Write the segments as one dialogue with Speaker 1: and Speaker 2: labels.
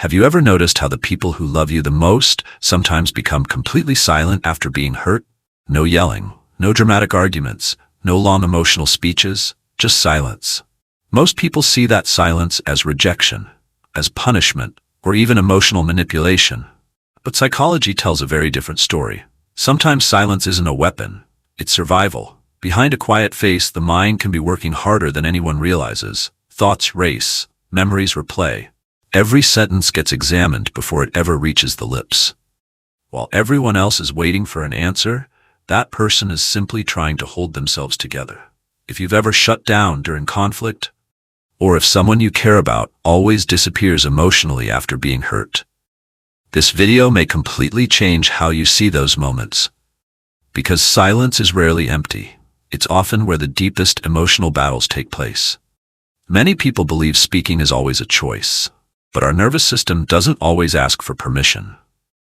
Speaker 1: Have you ever noticed how the people who love you the most sometimes become completely silent after being hurt? No yelling, no dramatic arguments, no long emotional speeches, just silence. Most people see that silence as rejection, as punishment, or even emotional manipulation. But psychology tells a very different story. Sometimes silence isn't a weapon, it's survival. Behind a quiet face, the mind can be working harder than anyone realizes. Thoughts race, memories replay. Every sentence gets examined before it ever reaches the lips. While everyone else is waiting for an answer, that person is simply trying to hold themselves together. If you've ever shut down during conflict, or if someone you care about always disappears emotionally after being hurt, this video may completely change how you see those moments. Because silence is rarely empty. It's often where the deepest emotional battles take place. Many people believe speaking is always a choice, but our nervous system doesn't always ask for permission.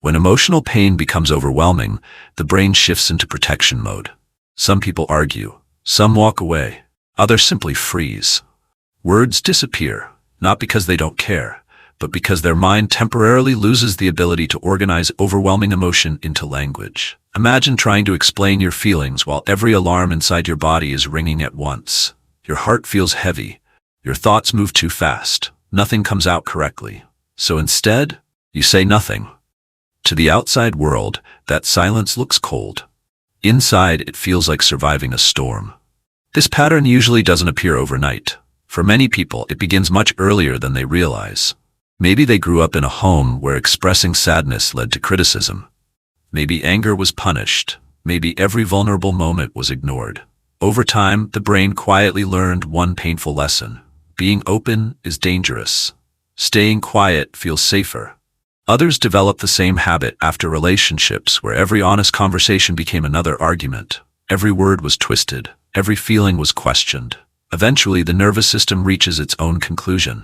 Speaker 1: When emotional pain becomes overwhelming, the brain shifts into protection mode. Some people argue, some walk away, others simply freeze. Words disappear, not because they don't care, but because their mind temporarily loses the ability to organize overwhelming emotion into language. Imagine trying to explain your feelings while every alarm inside your body is ringing at once. Your heart feels heavy. Your thoughts move too fast. Nothing comes out correctly. So instead, you say nothing. To the outside world, that silence looks cold. Inside, it feels like surviving a storm. This pattern usually doesn't appear overnight. For many people, it begins much earlier than they realize. Maybe they grew up in a home where expressing sadness led to criticism. Maybe anger was punished. Maybe every vulnerable moment was ignored. Over time, the brain quietly learned one painful lesson. Being open is dangerous. Staying quiet feels safer. Others develop the same habit after relationships where every honest conversation became another argument. Every word was twisted. Every feeling was questioned. Eventually, the nervous system reaches its own conclusion.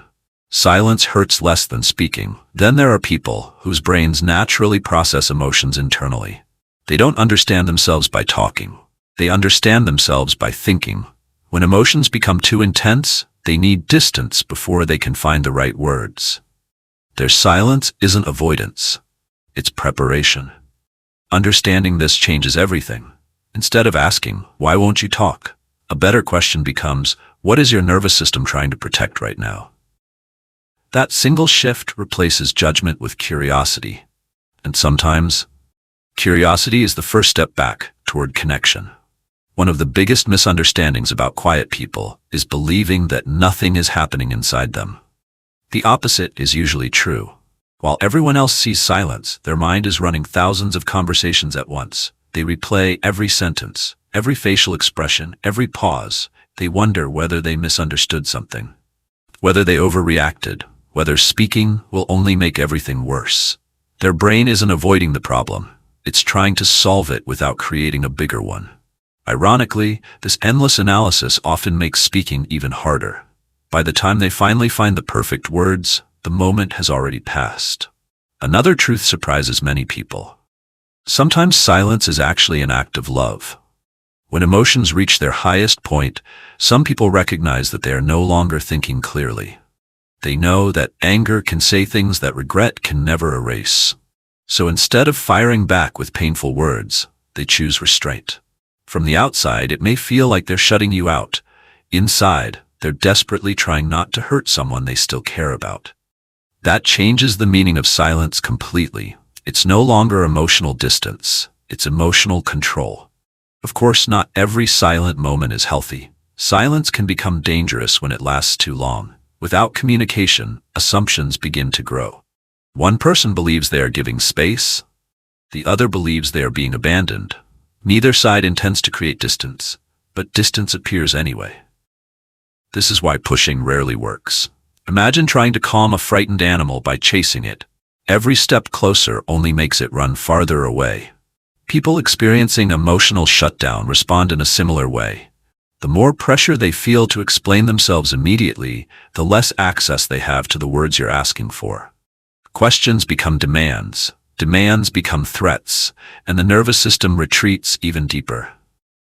Speaker 1: Silence hurts less than speaking. Then there are people whose brains naturally process emotions internally. They don't understand themselves by talking. They understand themselves by thinking. When emotions become too intense, they need distance before they can find the right words. Their silence isn't avoidance. It's preparation. Understanding this changes everything. Instead of asking, "Why won't you talk?" a better question becomes, "What is your nervous system trying to protect right now?" That single shift replaces judgment with curiosity. And sometimes, curiosity is the first step back toward connection. One of the biggest misunderstandings about quiet people is believing that nothing is happening inside them. The opposite is usually true. While everyone else sees silence, their mind is running thousands of conversations at once. They replay every sentence, every facial expression, every pause. They wonder whether they misunderstood something, whether they overreacted, whether speaking will only make everything worse. Their brain isn't avoiding the problem. It's trying to solve it without creating a bigger one. Ironically, this endless analysis often makes speaking even harder. By the time they finally find the perfect words, the moment has already passed. Another truth surprises many people. Sometimes silence is actually an act of love. When emotions reach their highest point, some people recognize that they are no longer thinking clearly. They know that anger can say things that regret can never erase. So instead of firing back with painful words, they choose restraint. From the outside, it may feel like they're shutting you out. Inside, they're desperately trying not to hurt someone they still care about. That changes the meaning of silence completely. It's no longer emotional distance. It's emotional control. Of course, not every silent moment is healthy. Silence can become dangerous when it lasts too long. Without communication, assumptions begin to grow. One person believes they are giving space. The other believes they are being abandoned. Neither side intends to create distance, but distance appears anyway. This is why pushing rarely works. Imagine trying to calm a frightened animal by chasing it. Every step closer only makes it run farther away. People experiencing emotional shutdown respond in a similar way. The more pressure they feel to explain themselves immediately, the less access they have to the words you're asking for. Questions become demands, demands become threats, and the nervous system retreats even deeper.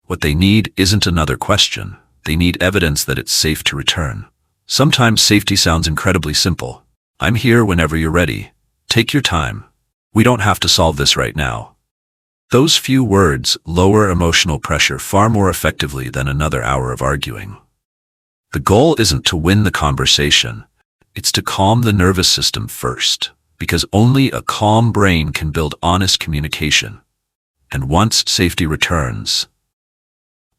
Speaker 1: What they need isn't another question. They need evidence that it's safe to return. Sometimes safety sounds incredibly simple. I'm here whenever you're ready. Take your time. We don't have to solve this right now. Those few words lower emotional pressure far more effectively than another hour of arguing. The goal isn't to win the conversation. It's to calm the nervous system first, because only a calm brain can build honest communication. And once safety returns,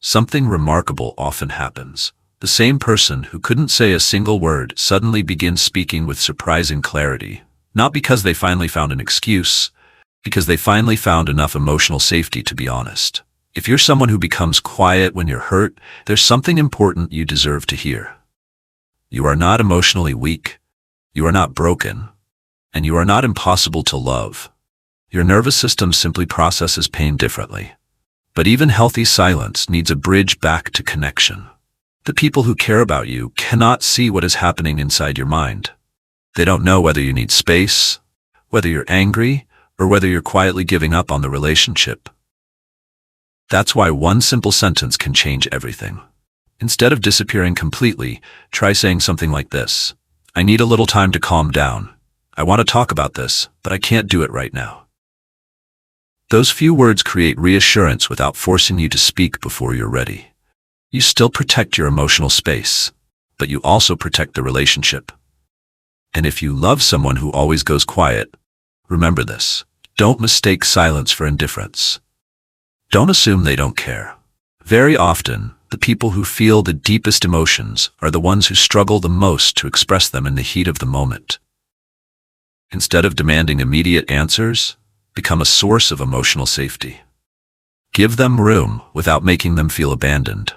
Speaker 1: something remarkable often happens. The same person who couldn't say a single word suddenly begins speaking with surprising clarity, not because they finally found an excuse, because they finally found enough emotional safety to be honest. If you're someone who becomes quiet when you're hurt, there's something important you deserve to hear. You are not emotionally weak, you are not broken, and you are not impossible to love. Your nervous system simply processes pain differently. But even healthy silence needs a bridge back to connection. The people who care about you cannot see what is happening inside your mind. They don't know whether you need space, whether you're angry, or whether you're quietly giving up on the relationship. That's why one simple sentence can change everything. Instead of disappearing completely, try saying something like this: I need a little time to calm down. I want to talk about this, but I can't do it right now. Those few words create reassurance without forcing you to speak before you're ready. You still protect your emotional space, but you also protect the relationship. And if you love someone who always goes quiet, remember this: don't mistake silence for indifference. Don't assume they don't care. Very often, the people who feel the deepest emotions are the ones who struggle the most to express them in the heat of the moment. Instead of demanding immediate answers, become a source of emotional safety. Give them room without making them feel abandoned.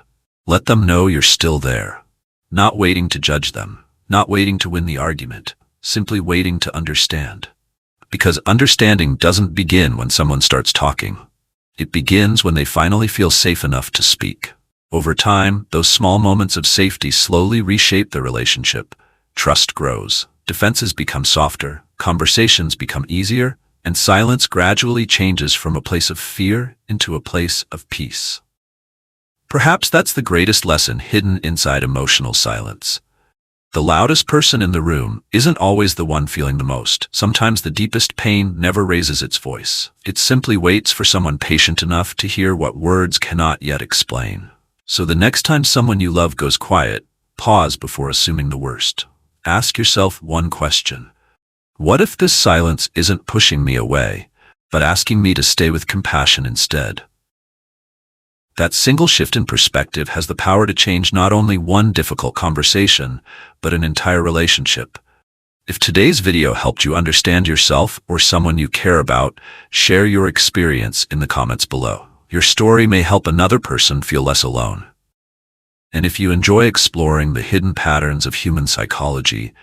Speaker 1: Let them know you're still there, not waiting to judge them, not waiting to win the argument, simply waiting to understand. Because understanding doesn't begin when someone starts talking. It begins when they finally feel safe enough to speak. Over time, those small moments of safety slowly reshape the relationship. Trust grows, defenses become softer, conversations become easier, and silence gradually changes from a place of fear into a place of peace. Perhaps that's the greatest lesson hidden inside emotional silence. The loudest person in the room isn't always the one feeling the most. Sometimes the deepest pain never raises its voice. It simply waits for someone patient enough to hear what words cannot yet explain. So the next time someone you love goes quiet, pause before assuming the worst. Ask yourself one question: what if this silence isn't pushing me away, but asking me to stay with compassion instead? That single shift in perspective has the power to change not only one difficult conversation, but an entire relationship. If today's video helped you understand yourself or someone you care about, share your experience in the comments below. Your story may help another person feel less alone. And if you enjoy exploring the hidden patterns of human psychology,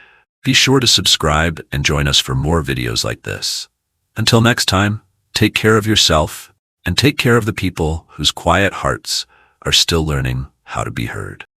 Speaker 1: be sure to subscribe and join us for more videos like this. Until next time, take care of yourself, and take care of the people whose quiet hearts are still learning how to be heard.